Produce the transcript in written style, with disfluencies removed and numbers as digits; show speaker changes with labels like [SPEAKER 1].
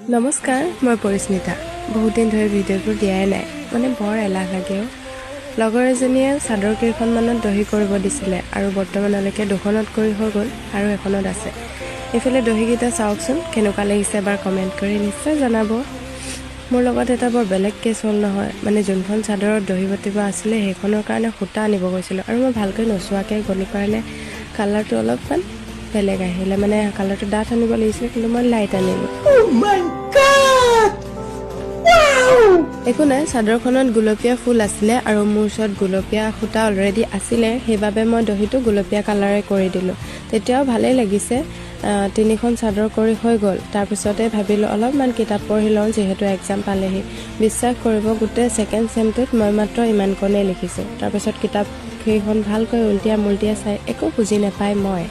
[SPEAKER 1] নমস্কাৰ মই পৰিস্মিতা বহুত দিন ধৰি ভিডিঅ'বোৰ দিয়াই নাই মানে বৰ এলাহ লাগেও লগৰ এজনীয়ে চাদৰ কেইখনমানত দহি কৰিব দিছিলে আৰু বৰ্তমানলৈকে দুখনত কৰি হৈ গ'ল আৰু এখনত আছে এফালে দহিকেইটা চাওকচোন কেনেকুৱা লাগিছে এবাৰ কমেণ্ট কৰি নিশ্চয় জনাব মোৰ লগত এটা বৰ বেলেগ কেছ হ'ল নহয় মানে যোনখন চাদৰত দহি বাতিব আছিলে সেইখনৰ কাৰণে সূতা আনিব গৈছিলোঁ আৰু মই ভালকৈ নচোৱাকৈ গ'লো কাৰণে কালাৰটো অলপমান বেলেগ আহিলে মানে কালাৰটো ডাঠ আনিব লাগিছিলে কিন্তু মই লাইট আনিলোঁ একো নাই চাদৰখনত গুলপীয়া ফুল আছিলে আৰু মোৰ ওচৰত গুলপীয়া সূতা অলৰেডি আছিলে সেইবাবে মই দহিটো গুলপীয়া কালাৰে কৰি দিলোঁ তেতিয়াও ভালেই লাগিছে তিনিখন চাদৰ কৰি হৈ গ'ল তাৰপিছতে ভাবিলোঁ অলপমান কিতাপ পঢ়ি লওঁ যিহেতু এক্সাম পালেহি বিশ্বাস কৰিব গোটেই ছেকেণ্ড চেমটোত মই মাত্ৰ ইমানকণেই লিখিছোঁ তাৰপিছত কিতাপ সেইখন ভালকৈ উল্টিয়া মুল্টিয়া চাই একো বুজি নাপায় মই